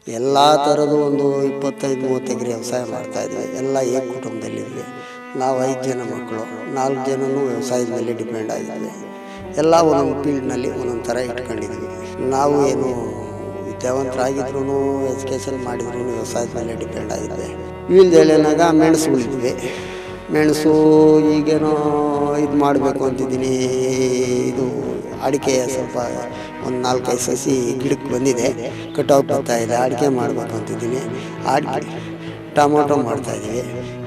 ಎಲ್ಲ ಥರದ್ದು ಒಂದು 25-30 ಎಕರೆ ವ್ಯವಸಾಯ ಮಾಡ್ತಾಯಿದ್ವಿ. ಎಲ್ಲ ಏಕ ಕುಟುಂಬದಲ್ಲಿದ್ವಿ. ನಾವು 5 ಜನ ಮಕ್ಕಳು, 4 ಜನನೂ ವ್ಯವಸಾಯದ ಮೇಲೆ ಡಿಪೆಂಡ್ ಆಗಿದ್ವಿ. ಎಲ್ಲ ಒಂದೊಂದು ಫೀಲ್ಡ್ನಲ್ಲಿ ಒಂದೊಂದು ಥರ ಇಟ್ಕೊಂಡಿದ್ವಿ. ನಾವು ಏನು ವಿದ್ಯಾವಂತರಾಗಿದ್ರೂ ಎಜುಕೇಷನ್ ಮಾಡಿದ್ರೂ ವ್ಯವಸಾಯದ ಮೇಲೆ ಡಿಪೆಂಡ್ ಆಗಿದ್ವಿ. ಇಲ್ದೇಳೆನಾಗ ಮೆಣಸು ಉಳಿದ್ವಿ. ಮೆಣಸು ಈಗೇನೋ ಇದು ಮಾಡಬೇಕು ಅಂತಿದ್ದೀನಿ. ಇದು ಅಡಿಕೆ ಸ್ವಲ್ಪ ಒಂದು 4-5 ಸಸಿ ಗಿಡಕ್ಕೆ ಬಂದಿದೆ, ಕಟಾವು ಬರ್ತಾಯಿದೆ. ಅಡಿಕೆ ಮಾಡಬೇಕು ಅಂತಿದ್ದೀನಿ. ಅಡಿಕೆ, ಟೊಮೊಟೊ ಮಾಡ್ತಾಯಿದ್ದೀವಿ,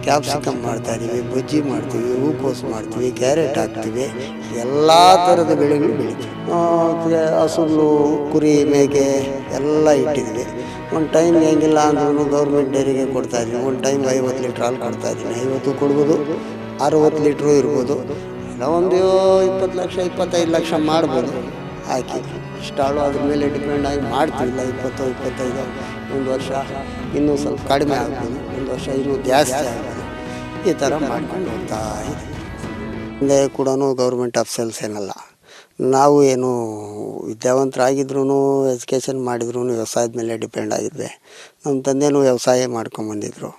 ಕ್ಯಾಪ್ಸಿಕಮ್ ಮಾಡ್ತಾಯಿದ್ದೀವಿ, ಬಜ್ಜಿ ಮಾಡ್ತೀವಿ, ಹೂಕೋಸು ಮಾಡ್ತೀವಿ, ಕ್ಯಾರೆಟ್ ಹಾಕ್ತೀವಿ. ಎಲ್ಲ ಥರದ ಬೆಳೆಗಳು ಬೆಳಿತೀವಿ. ಹಸುಗಳು, ಕುರಿ, ಮೇಕೆ ಎಲ್ಲ ಇಟ್ಟಿದ್ವಿ. ಒಂದು ಟೈಮ್ ಹೆಂಗಿಲ್ಲ ಅಂದ್ರೂ ಗೌರ್ಮೆಂಟ್ ಡೈರಿಗೆ ಕೊಡ್ತಾಯಿದ್ವಿ. ಒಂದು ಟೈಮ್ 50 ಲೀಟ್ರ್ ಹಾಲು ಕೊಡ್ತಾಯಿದ್ದೀನಿ. 50 ಕೊಡ್ಬೋದು, 60 ಲೀಟ್ರು ಇರ್ಬೋದು. ಇಲ್ಲ ಒಂದು 20 ಲಕ್ಷ 25 ಲಕ್ಷ ಮಾಡ್ಬೋದು ಹಾಕಿ. ಇಷ್ಟಾಳು ಅದ್ರ ಮೇಲೆ ಡಿಪೆಂಡ್ ಆಗಿ ಮಾಡ್ತೀವಿಲ್ಲ. 20-25 ಒಂದು ವರ್ಷ ಇನ್ನೂ ಸ್ವಲ್ಪ ಕಡಿಮೆ ಆಗ್ಬೋದು, ಒಂದು ವರ್ಷ ಇನ್ನೂ ಜಾಸ್ತಿ ಆಗ್ಬೋದು. ಈ ಥರ ಮಾಡ್ಕೊಂಡು ಹೋಗ್ತಾ ಇದೆ. ಮುಂದೆ ಕೂಡ ಗೌರ್ಮೆಂಟ್ ಆಫೀಸಲ್ಸ್ ಏನಲ್ಲ. ನಾವು ಏನು ವಿದ್ಯಾವಂತರಾಗಿದ್ರೂ ಎಜುಕೇಷನ್ ಮಾಡಿದ್ರೂ ವ್ಯವಸಾಯದ ಮೇಲೆ ಡಿಪೆಂಡ್ ಆಗಿದ್ವಿ. ನಮ್ಮ ತಂದೆನೂ ವ್ಯವಸಾಯ ಮಾಡ್ಕೊಂಬಂದಿದ್ರು.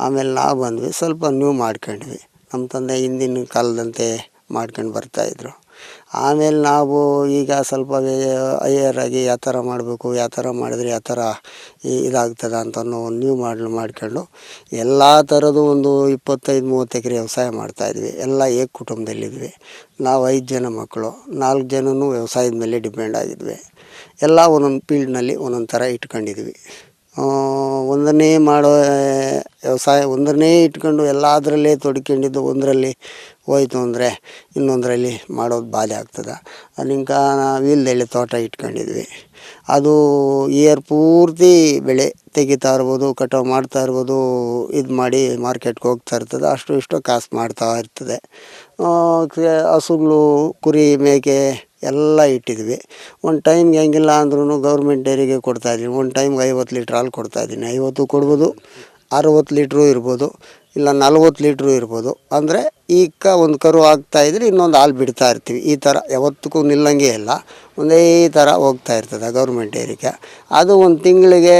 ಆಮೇಲೆ ನಾವು ಬಂದ್ವಿ, ಸ್ವಲ್ಪ ನ್ಯೂ ಮಾಡ್ಕೊಂಡ್ವಿ. ನಮ್ಮ ತಂದೆ ಹಿಂದಿನ ಕಾಲದಂತೆ ಮಾಡ್ಕೊಂಡು ಬರ್ತಾಯಿದ್ರು. ಆಮೇಲೆ ನಾವು ಈಗ ಸ್ವಲ್ಪ ಹೈಯರಾಗಿ ಯಾವ ಥರ ಮಾಡಬೇಕು, ಯಾವ ಥರ ಮಾಡಿದ್ರೆ ಯಾವ ಥರ ಇದಾಗ್ತದೆ ಅಂತ ನ್ಯೂ ಮಾಡ್ಕೊಂಡು ಎಲ್ಲ ಥರದ್ದು ಒಂದು 25-30 ಎಕರೆ ವ್ಯವಸಾಯ ಮಾಡ್ತಾಯಿದ್ವಿ. ಎಲ್ಲ ಏಕ ಕುಟುಂಬದಲ್ಲಿದ್ವಿ. ನಾವು 5 ಜನ ಮಕ್ಕಳು, 4 ಜನನೂ ವ್ಯವಸಾಯದ ಮೇಲೆ ಡಿಪೆಂಡ್ ಆಗಿದ್ವಿ. ಎಲ್ಲ ಒಂದೊಂದು ಫೀಲ್ಡ್ನಲ್ಲಿ ಒಂದೊಂದು ಥರ ಇಟ್ಕೊಂಡಿದ್ವಿ. ಒಂದನ್ನೇ ಮಾಡೋ ವ್ಯವಸಾಯ ಒಂದನ್ನೇ ಇಟ್ಕೊಂಡು ಎಲ್ಲದರಲ್ಲೇ ತೊಡ್ಕೊಂಡಿದ್ದು ಒಂದರಲ್ಲಿ ಹೋಯ್ತು ಅಂದರೆ ಇನ್ನೊಂದರಲ್ಲಿ ಮಾಡೋದು ಬಾಧೆ ಆಗ್ತದೆ. ಅಲ್ಲಿಂಕ ನಾವು ತೋಟ ಇಟ್ಕೊಂಡಿದ್ವಿ. ಅದು ಇಯರ್ ಪೂರ್ತಿ ಬೆಳೆ ತೆಗಿತಾ ಇರ್ಬೋದು, ಕಟಾವು ಮಾಡ್ತಾ ಇರ್ಬೋದು, ಇದು ಮಾಡಿ ಮಾರ್ಕೆಟ್ಗೆ ಹೋಗ್ತಾ ಇರ್ತದೆ. ಅಷ್ಟು ಇಷ್ಟು ಕಾಸು ಮಾಡ್ತಾ ಇರ್ತದೆ. ಹಸುಗಳು, ಕುರಿ, ಮೇಕೆ ಎಲ್ಲ ಇಟ್ಟಿದ್ವಿ. ಒಂದು ಟೈಮ್ಗೆ ಹೆಂಗಿಲ್ಲ ಅಂದ್ರೂ ಗೌರ್ಮೆಂಟ್ ಡೈರಿಗೆ ಕೊಡ್ತಾಯಿದ್ದೀನಿ. ಒಂದು ಟೈಮ್ಗೆ 50 ಲೀಟ್ರ್ ಹಾಲು ಕೊಡ್ತಾಯಿದ್ದೀನಿ. 50 ಕೊಡ್ಬೋದು, 60 ಲೀಟ್ರು ಇರ್ಬೋದು, ಇಲ್ಲ 40 ಲೀಟ್ರು ಇರ್ಬೋದು. ಅಂದರೆ ಈಗ ಒಂದು ಕರು ಆಗ್ತಾಯಿದ್ರೆ ಇನ್ನೊಂದು ಹಾಲು ಬಿಡ್ತಾ ಇರ್ತೀವಿ. ಈ ಥರ ಯಾವತ್ತಕ್ಕೂ ನಿಲ್ಲಂಗೆ ಇಲ್ಲ, ಒಂದೇ ಥರ ಹೋಗ್ತಾ ಇರ್ತದೆ ಗೌರ್ಮೆಂಟ್ ಡೈರಿಗೆ. ಅದು ಒಂದು ತಿಂಗಳಿಗೆ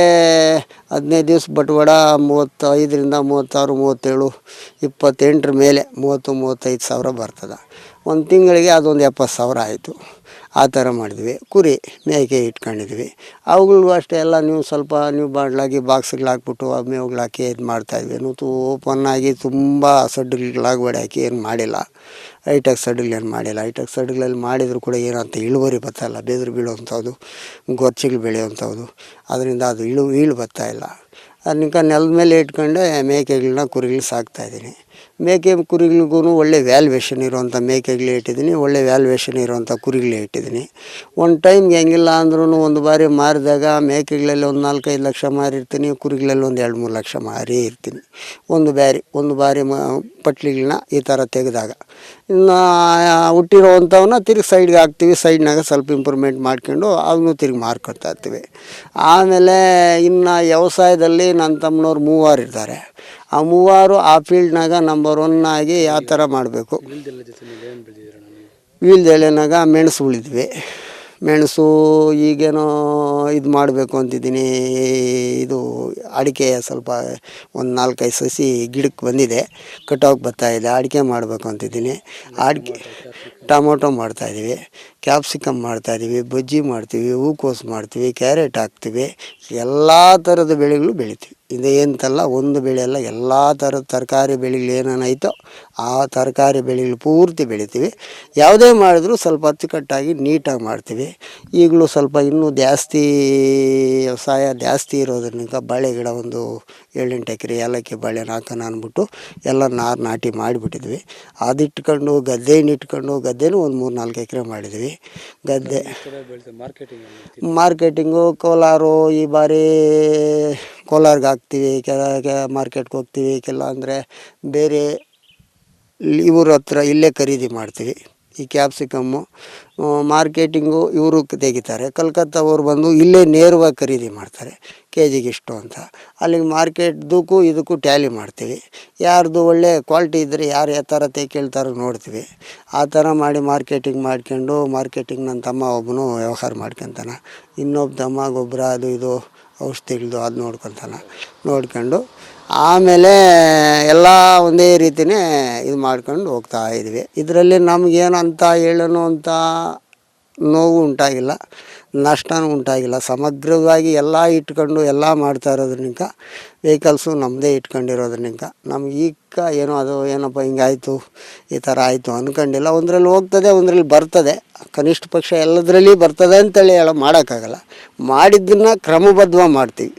15 ದಿವಸ ಬಟವಾಡ 35ರಿಂದ 36, 37, 28 ಮೇಲೆ 30-35 ಸಾವಿರ ಬರ್ತದೆ. ಒಂದು ತಿಂಗಳಿಗೆ ಅದೊಂದು 70 ಸಾವಿರ ಆಯಿತು. ಆ ಥರ ಮಾಡಿದ್ವಿ. ಕುರಿ, ಮೇಕೆ ಇಟ್ಕೊಂಡಿದ್ವಿ. ಅವುಗಳಿಗೂ ಅಷ್ಟೇ ಎಲ್ಲ ಸ್ವಲ್ಪ ಬಾಡ್ಲಾಗಿ ಬಾಕ್ಸ್ಗಳು ಹಾಕ್ಬಿಟ್ಟು ಮೇವುಗಳು ಹಾಕಿ ಇದು ಮಾಡ್ತಾಯಿದ್ವಿ. ಓಪನ್ ಆಗಿ ತುಂಬ ಸಡ್ಡುಗಳಾಗ್ಬೇಡಿ ಹಾಕಿ ಏನು ಮಾಡಿಲ್ಲ. ಹೈಟೆಕ್ ಸಡ್ಡುಗಳೇನು ಮಾಡಿಲ್ಲ. ಹೈಟೆಕ್ ಸಡ್ಡುಗಳಲ್ಲಿ ಮಾಡಿದರೂ ಕೂಡ ಏನಂತ ಇಳುವರಿ ಬರ್ತಾಯಿಲ್ಲ. ಬೆದರು ಬೀಳುವಂಥದ್ದು, ಗೊರ್ಚಿಗಳು ಬೆಳೆಯುವಂಥದ್ದು, ಅದರಿಂದ ಅದು ಇಳು ಬರ್ತಾಯಿಲ್ಲ. ಅದಕ್ಕೆ ನೆಲದ ಮೇಲೆ ಇಟ್ಕೊಂಡೆ ಮೇಕೆಗಳನ್ನ, ಕುರಿಗಳು ಸಾಕ್ತಾಯಿದ್ದೀನಿ. ಮೇಕೆ ಕುರಿಗಳಿಗೂ ಒಳ್ಳೆ ವ್ಯಾಲ್ಯೂಯೇಷನ್ ಇರುವಂಥ ಮೇಕೆಗಳೇ ಇಟ್ಟಿದ್ದೀನಿ, ಒಳ್ಳೆ ವ್ಯಾಲ್ಯೂಯೇಷನ್ ಇರುವಂಥ ಕುರಿಗಳೇ ಇಟ್ಟಿದ್ದೀನಿ. ಒಂದು ಟೈಮ್ಗೆ ಹೆಂಗಿಲ್ಲ ಅಂದ್ರೂ ಒಂದು ಬಾರಿ ಮಾರಿದಾಗ ಮೇಕೆಗಳಲ್ಲಿ ಒಂದು 4-5 ಲಕ್ಷ ಮಾರಿರ್ತೀನಿ, ಕುರಿಗಳಲ್ಲಿ ಒಂದು 2-3 ಲಕ್ಷ ಮಾರಿ ಇರ್ತೀನಿ. ಒಂದು ಬಾರಿ ಪಟ್ಲಿಗಳನ್ನ ಈ ಥರ ತೆಗೆದಾಗ ಇನ್ನು ಹುಟ್ಟಿರೋವಂಥವನ್ನ ತಿರುಗಿ ಸೈಡ್ಗೆ ಹಾಕ್ತೀವಿ. ಸೈಡ್ನಾಗ ಸ್ವಲ್ಪ ಇಂಪ್ರೂವ್ಮೆಂಟ್ ಮಾಡ್ಕೊಂಡು ಅವನು ತಿರುಗಿ ಮಾರ್ಕೊಡ್ತಾ ಇರ್ತೀವಿ. ಆಮೇಲೆ ಇನ್ನು ವ್ಯವಸಾಯದಲ್ಲಿ ನನ್ನ ತಮ್ಮನವ್ರು 3 ಇರ್ತಾರೆ. ಆ 3 ಆ ಫೀಲ್ಡ್ನಾಗ ನಂಬರ್ 1 ಆಗಿ ಯಾವ ಥರ ಮಾಡಬೇಕು. ವೀಳ್ಯದೆಲೆನಾಗ ಮೆಣಸು ಉಳಿದ್ವಿ. ಮೆಣಸು ಈಗೇನೋ ಇದು ಮಾಡಬೇಕು ಅಂತಿದ್ದೀನಿ. ಇದು ಅಡಿಕೆ ಸ್ವಲ್ಪ ಒಂದು 4-5 ಸಸಿ ಗಿಡಕ್ಕೆ ಬಂದಿದೆ, ಕಟಾವು ಬರ್ತಾಯಿದೆ. ಅಡಿಕೆ ಮಾಡಬೇಕು ಅಂತಿದ್ದೀನಿ. ಅಡಿಕೆ, ಟೊಮೊಟೊ ಮಾಡ್ತಾಯಿದ್ದೀವಿ, ಕ್ಯಾಪ್ಸಿಕಮ್ ಮಾಡ್ತಾಯಿದ್ದೀವಿ, ಬಜ್ಜಿ ಮಾಡ್ತೀವಿ, ಹೂಕೋಸು ಮಾಡ್ತೀವಿ, ಕ್ಯಾರೆಟ್ ಹಾಕ್ತೀವಿ. ಎಲ್ಲ ಥರದ ಬೆಳೆಗಳು ಬೆಳಿತೀವಿ. ಇದು ಎಂತಲ್ಲ ಒಂದು ಬೆಳೆ ಅಲ್ಲ, ಎಲ್ಲ ಥರದ ತರಕಾರಿ ಬೆಳೆಗಳು ಏನೇನೈತೋ ಆ ತರಕಾರಿ ಬೆಳೆಗಳು ಪೂರ್ತಿ ಬೆಳಿತೀವಿ. ಯಾವುದೇ ಮಾಡಿದ್ರೂ ಸ್ವಲ್ಪ ಅಚ್ಚುಕಟ್ಟಾಗಿ ನೀಟಾಗಿ ಮಾಡ್ತೀವಿ. ಈಗಲೂ ಸ್ವಲ್ಪ ಇನ್ನೂ ಜಾಸ್ತಿ ವ್ಯವಸಾಯ ಜಾಸ್ತಿ ಇರೋದ್ರಿಂದ ಬಾಳೆ ಗಿಡ ಒಂದು 7-8 ಎಕರೆ ಏಲಕ್ಕಿ ಬಾಳೆನ ಹಾಕೋಣ ಅಂದ್ಬಿಟ್ಟು ಎಲ್ಲ ನಾಟಿ ಮಾಡಿಬಿಟ್ಟಿದ್ವಿ. ಅದಿಟ್ಕೊಂಡು ಗದ್ದೆನೂ ಒಂದು 3-4 ಎಕರೆ ಮಾಡಿದ್ವಿ. ಗದ್ದೆ ಮಾರ್ಕೆಟಿಂಗು ಕೋಲಾರು, ಈ ಬಾರಿ ಕೋಲಾರ್ಗೆ ಹಾಕ್ತೀವಿ, ಮಾರ್ಕೆಟ್ಗೆ ಹೋಗ್ತೀವಿ. ಕೆಲ ಅಂದರೆ ಬೇರೆ ಇವ್ರ ಹತ್ರ ಇಲ್ಲೇ ಖರೀದಿ ಮಾಡ್ತೀವಿ. ಈ ಕ್ಯಾಪ್ಸಿಕಮ್ಮು ಮಾರ್ಕೆಟಿಂಗು ಇವರು ತೆಗಿತಾರೆ. ಕಲ್ಕತ್ತಾವ್ರು ಬಂದು ಇಲ್ಲೇ ನೇರವಾಗಿ ಖರೀದಿ ಮಾಡ್ತಾರೆ, KGಗೆ ಇಷ್ಟು ಅಂತ. ಅಲ್ಲಿಗೆ ಮಾರ್ಕೆಟ್ದಕ್ಕೂ ಇದಕ್ಕೂ ಟ್ಯಾಲಿ ಮಾಡ್ತೀವಿ. ಯಾರ್ದು ಒಳ್ಳೆ ಕ್ವಾಲಿಟಿ ಇದ್ದರೆ ಯಾರು ಯಾವ ಥರ ಕೇಳ್ತಾರೋ ನೋಡ್ತೀವಿ. ಆ ಥರ ಮಾಡಿ ಮಾರ್ಕೆಟಿಂಗ್ ಮಾಡ್ಕೊಂಡು ನನ್ನ ತಮ್ಮ ಒಬ್ಬನು ವ್ಯವಹಾರ ಮಾಡ್ಕೊತಾನೆ. ಇನ್ನೊಬ್ಬ ತಮ್ಮ ಗೊಬ್ಬರ ಅದು ಇದು ಔಷಧಿಗಳದ್ದು ಅದು ನೋಡ್ಕೊಂಡು ಆಮೇಲೆ ಎಲ್ಲ ಒಂದೇ ರೀತಿಯೇ ಇದು ಮಾಡ್ಕೊಂಡು ಹೋಗ್ತಾ ಇದ್ವಿ. ಇದರಲ್ಲಿ ನಮಗೇನು ಅಂತ ಹೇಳೋನು ಅಂತ ನೋವು ಉಂಟಾಗಿಲ್ಲ, ನಷ್ಟನೂ ಉಂಟಾಗಿಲ್ಲ. ಸಮಗ್ರವಾಗಿ ಎಲ್ಲ ಇಟ್ಕೊಂಡು ಎಲ್ಲ ಮಾಡ್ತಾ ಇರೋದ್ರಿಂದ ವೆಹಿಕಲ್ಸು ನಮ್ಮದೇ ಇಟ್ಕೊಂಡಿರೋದ್ರಿಂದ ನಮ್ಗೆ ಈಗ ಏನೋ ಅದು ಏನಪ್ಪ ಹಿಂಗಾಯಿತು ಈ ಥರ ಆಯಿತು ಅಂದ್ಕೊಂಡಿಲ್ಲ. ಒಂದರಲ್ಲಿ ಹೋಗ್ತದೆ, ಒಂದರಲ್ಲಿ ಬರ್ತದೆ, ಕನಿಷ್ಠ ಪಕ್ಷ ಎಲ್ಲದರಲ್ಲಿ ಬರ್ತದೆ ಅಂತೇಳಿ ಮಾಡೋಕ್ಕಾಗಲ್ಲ. ಮಾಡಿದ್ದನ್ನು ಕ್ರಮಬದ್ಧವಾಗಿ ಮಾಡ್ತೀವಿ.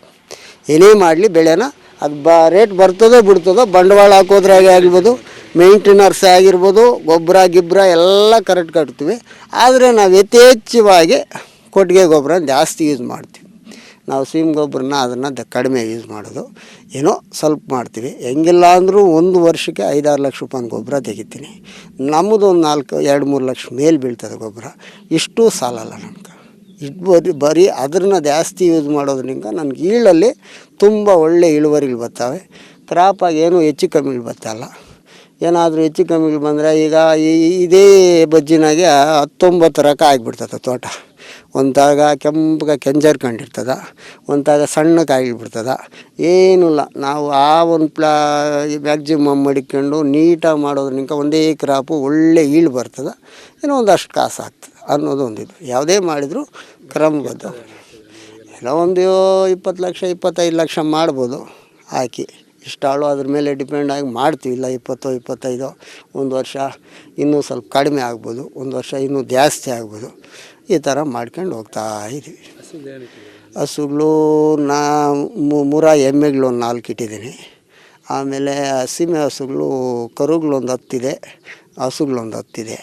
ಏನೇ ಮಾಡಲಿ ಬೆಳೆನ ಅದು ರೇಟ್ ಬರ್ತದೋ ಬಿಡ್ತದೋ, ಬಂಡವಾಳ ಹಾಕೋದ್ರಾಗೆ ಆಗಿರ್ಬೋದು, ಮೇಂಟೆನರ್ಸ್ ಆಗಿರ್ಬೋದು, ಗೊಬ್ಬರ ಎಲ್ಲ ಕರೆಕ್ಟ್ ಕಟ್ತೀವಿ. ಆದರೆ ನಾವು ಯಥೇಚ್ಛವಾಗಿ ಕೊಟ್ಟಿಗೆ ಗೊಬ್ಬರ ಜಾಸ್ತಿ ಯೂಸ್ ಮಾಡ್ತೀವಿ. ನಾವು ಸೀಮೆ ಗೊಬ್ಬರನ ಅದನ್ನು ಕಡಿಮೆ ಯೂಸ್ ಮಾಡೋದು, ಏನೋ ಸ್ವಲ್ಪ ಮಾಡ್ತೀವಿ. ಹೆಂಗಿಲ್ಲ ಅಂದರೂ ಒಂದು ವರ್ಷಕ್ಕೆ 5-6 ಲಕ್ಷ ರೂಪಾಯಿ ಗೊಬ್ಬರ ತೆಗಿತೀನಿ. ನಮ್ಮದು ಒಂದು 2-3 ಲಕ್ಷ ಮೇಲೆ ಬೀಳ್ತದೆ ಗೊಬ್ಬರ. ಇಷ್ಟು ಸಾಲಲ್ಲ ನಮ್ಗೆ. ಇಷ್ಟು ಬರೀ ಅದನ್ನ ಜಾಸ್ತಿ ಯೂಸ್ ಮಾಡೋದ್ರಿಂದ ನನಗೆ ಈಳಲ್ಲಿ ತುಂಬ ಒಳ್ಳೆ ಇಳುವರಿಗಳು ಬರ್ತವೆ. ಕ್ರಾಪಾಗಿ ಏನೂ ಹೆಚ್ಚು ಕಮ್ಮಿಗಳು ಬರ್ತಲ್ಲ. ಏನಾದರೂ ಹೆಚ್ಚು ಕಮ್ಮಿಗಳು ಬಂದರೆ ಈಗ ಇದೇ ಬಜ್ಜಿನಾಗೆ 19 ರಕ ಆಗಿಬಿಡ್ತದೆ ತೋಟ. ಒಂತಾಗ ಕೆಂಜರ್ಕೊಂಡಿರ್ತದೆ, ಒಂತಾಗ ಸಣ್ಣಕ್ಕಾಗಿಬಿಡ್ತದೆ. ಏನೂ ಇಲ್ಲ, ನಾವು ಆ ಒಂದು ಮ್ಯಾಕ್ಸಿಮಮ್ ಮಡಿಕೊಂಡು ನೀಟಾಗಿ ಮಾಡೋದ್ರಿಂದ ಒಂದೇ ಕ್ರಾಪು ಒಳ್ಳೆ ಈಳು ಬರ್ತದೆ, ಏನೋ ಒಂದಷ್ಟು ಕಾಸು ಆಗ್ತದೆ ಅನ್ನೋದು ಒಂದಿದು. ಯಾವುದೇ ಮಾಡಿದರೂ ಕ್ರಮಬದ್ಧ ಎಲ್ಲ ಒಂದು 20 ಲಕ್ಷ 25 ಲಕ್ಷ ಮಾಡ್ಬೋದು ಹಾಕಿ. ಇಷ್ಟಾಳು ಅದ್ರ ಮೇಲೆ ಡಿಪೆಂಡ್ ಆಗಿ ಮಾಡ್ತೀವಿ. ಇಲ್ಲ 20-25 ಒಂದು ವರ್ಷ ಇನ್ನೂ ಸ್ವಲ್ಪ ಕಡಿಮೆ ಆಗ್ಬೋದು, ಒಂದು ವರ್ಷ ಇನ್ನೂ ಜಾಸ್ತಿ ಆಗ್ಬೋದು. ಈ ಥರ ಮಾಡ್ಕೊಂಡು ಹೋಗ್ತಾ ಇದ್ದೀವಿ. ಹಸುಗಳು 3 ಎಮ್ಮೆಗಳು ಒಂದು 4 ಇಟ್ಟಿದ್ದೀನಿ. ಆಮೇಲೆ ಸೀಮೆ ಹಸುಗಳು ಕರುಗಳೊಂದು 10 ಇದೆ, ಹಸುಗಳೊಂದು 10 ಇದೆ.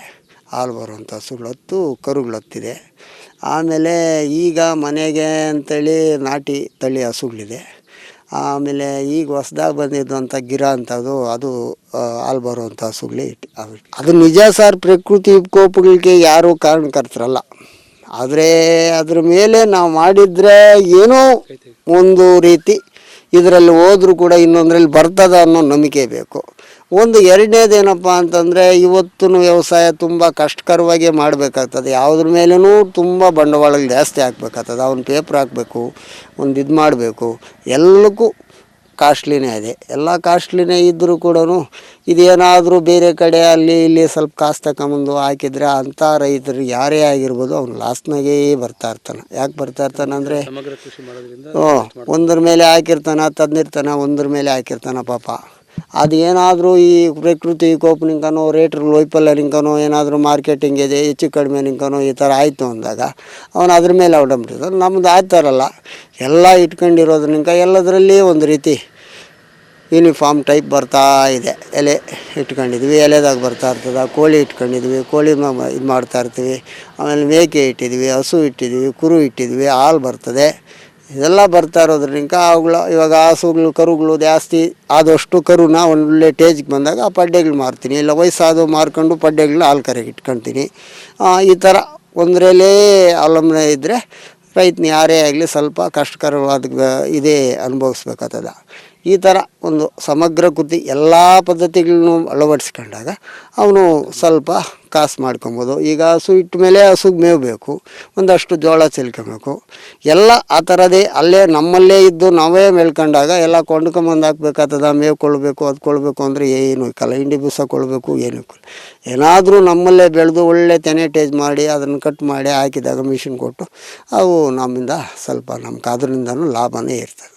ಹಾಲು ಬರುವಂಥ ಹಸುಗಳು 10, ಕರುಗಳು 10 ಇದೆ. ಆಮೇಲೆ ಈಗ ಮನೆಗೆ ಅಂಥೇಳಿ ನಾಟಿ ತಳಿ ಹಸುಗಳಿದೆ. ಆಮೇಲೆ ಈಗ ಹೊಸ್ದಾಗಿ ಬಂದಿದ್ದಂಥ ಗಿರ ಅಂಥದ್ದು, ಅದು ಹಾಲು ಬರುವಂಥ ಹಸುಗಳೇ ಅದು ನಿಜ ಸರ್. ಪ್ರಕೃತಿ ವಿಕೋಪಗಳಿಗೆ ಯಾರೂ ಕಾರಣಕರ್ತರಲ್ಲ. ಆದರೆ ಅದ್ರ ಮೇಲೆ ನಾವು ಮಾಡಿದರೆ ಏನೋ ಒಂದು ರೀತಿ ಇದರಲ್ಲಿ ಹೋದ್ರೂ ಕೂಡ ಇನ್ನೊಂದರಲ್ಲಿ ಬರ್ತದೆ ಅನ್ನೋ ನಂಬಿಕೆ ಬೇಕು. ಒಂದು ಎರಡನೇದೇನಪ್ಪ ಅಂತಂದರೆ, ಇವತ್ತು ವ್ಯವಸಾಯ ತುಂಬ ಕಷ್ಟಕರವಾಗಿ ಮಾಡಬೇಕಾಗ್ತದೆ. ಯಾವುದ್ರ ಮೇಲೂ ತುಂಬ ಬಂಡವಾಳ ಜಾಸ್ತಿ ಹಾಕ್ಬೇಕಾಗ್ತದೆ. ಅವ್ನು ಪೇಪರ್ ಹಾಕಬೇಕು, ಒಂದು ಇದು ಮಾಡಬೇಕು, ಎಲ್ಲಕ್ಕೂ ಕಾಸ್ಟ್ಲಿನೇ ಇದೆ. ಎಲ್ಲ ಕಾಸ್ಟ್ಲಿನೇ ಇದ್ದರೂ ಕೂಡ ಇದೇನಾದರೂ ಬೇರೆ ಕಡೆ ಅಲ್ಲಿ ಇಲ್ಲಿ ಸ್ವಲ್ಪ ಕಾಸು ತಗೊಂಬಂದು ಹಾಕಿದರೆ ಅಂಥ ರೈತರು ಯಾರೇ ಆಗಿರ್ಬೋದು ಅವ್ನು ಲಾಸ್ನಾಗೇ ಬರ್ತಾಯಿರ್ತಾನೆ. ಯಾಕೆ ಬರ್ತಾಯಿರ್ತಾನೆ ಅಂದರೆ, ಒಂದ್ರ ಮೇಲೆ ಹಾಕಿರ್ತಾನೆ, ತಂದಿರ್ತಾನೆ, ಒಂದ್ರ ಮೇಲೆ ಹಾಕಿರ್ತಾನೆ ಪಾಪ. ಅದು ಏನಾದರೂ ಈ ಪ್ರಕೃತಿ ವಿಕೋಪನಿಂಕನೋ ರೇಟ್ ವೈಫಲ್ಯನಿಂಕನೋ ಏನಾದರೂ ಮಾರ್ಕೆಟಿಂಗ್ ಇದೆ ಹೆಚ್ಚು ಕಡಿಮೆ ನಿಂಕನೋ ಈ ಥರ ಆಯಿತು ಅಂದಾಗ ಅವನು ಅದ್ರ ಮೇಲೆ ಅವಲಂಬಿಸಿರ್ತಾನೆ. ನಮ್ಮದು ಆಯ್ತಾರಲ್ಲ, ಎಲ್ಲ ಇಟ್ಕೊಂಡಿರೋದ್ರಿಂದ ಎಲ್ಲದರಲ್ಲಿ ಒಂದು ರೀತಿ ಯೂನಿಫಾರ್ಮ್ ಟೈಪ್ ಬರ್ತಾ ಇದೆ. ಎಲೆ ಇಟ್ಕೊಂಡಿದ್ವಿ, ಎಲೆದಾಗ ಬರ್ತಾ ಇರ್ತದೆ. ಕೋಳಿ ಇಟ್ಕೊಂಡಿದ್ವಿ, ಕೋಳಿ ಇದು ಮಾಡ್ತಾಯಿರ್ತೀವಿ. ಆಮೇಲೆ ಮೇಕೆ ಇಟ್ಟಿದ್ವಿ, ಹಸು ಇಟ್ಟಿದ್ವಿ, ಕುರು ಇಟ್ಟಿದ್ವಿ, ಹಾಲು ಬರ್ತದೆ. ಇದೆಲ್ಲ ಬರ್ತಾ ಇರೋದ್ರಿಂದ ಅವುಗಳ ಇವಾಗ ಹಸುಗಳು ಕರುಗಳು ಜಾಸ್ತಿ ಆದಷ್ಟು ಕರುನ ಒಳ್ಳೆ ಟೇಜ್ಗೆ ಬಂದಾಗ ಆ ಪಡ್ಡೆಗಳು ಮಾರ್ತೀನಿ. ಇಲ್ಲ ವಯಸ್ಸಾದವು ಮಾರ್ಕೊಂಡು ಪಡ್ಡೆಗಳನ್ನ ಹಾಲು ಕರೆಗೆ ಇಟ್ಕೊಳ್ತೀನಿ. ಈ ಥರ ಒಂದರಲ್ಲೇ ಅವಲಂಬನೆ ಇದ್ದರೆ ರೈತನ ಯಾರೇ ಆಗಲಿ ಸ್ವಲ್ಪ ಕಷ್ಟಕರವಾದ ಇದೇ ಅನುಭವಿಸ್ಬೇಕಾಗ್ತದೆ. ಈ ಥರ ಒಂದು ಸಮಗ್ರ ಕೃತಿ ಎಲ್ಲ ಪದ್ಧತಿಗಳನ್ನು ಅಳವಡಿಸ್ಕೊಂಡಾಗ ಅವನು ಸ್ವಲ್ಪ ಕಾಸು ಮಾಡ್ಕೊಬೋದು. ಈಗ ಹಸು ಇಟ್ಟ ಮೇಲೆ ಹಸುಗೆ ಮೇವು ಬೇಕು, ಒಂದಷ್ಟು ಜೋಳ ಚೆಲ್ಕೊಬೇಕು. ಎಲ್ಲ ಆ ಥರದೇ ಅಲ್ಲೇ ನಮ್ಮಲ್ಲೇ ಇದ್ದು ನಾವೇ ಮೇಳ್ಕೊಂಡಾಗ ಎಲ್ಲ ಕೊಂಡ್ಕೊಂಬಂದು ಹಾಕ್ಬೇಕಾಗ್ತದೆ. ಮೇವು ಕೊಡಬೇಕು, ಅದು ಕೊಡಬೇಕು ಅಂದರೆ ಏನು ಕಲ್ಲ ಹಿಂಡಿ ಬೂಸ ಕೊಡಬೇಕು, ಏನು ಏನಾದರೂ ನಮ್ಮಲ್ಲೇ ಬೆಳೆದು ಒಳ್ಳೆ ತೆನೆ ಟೇಜ್ ಮಾಡಿ ಅದನ್ನು ಕಟ್ ಮಾಡಿ ಹಾಕಿದಾಗ ಮಿಷಿನ್ ಕೊಟ್ಟು ಅವು ನಮ್ಮಿಂದ ಸ್ವಲ್ಪ ನಮ್ಗೆ ಅದರಿಂದನೂ ಲಾಭನೇ ಇರ್ತದೆ.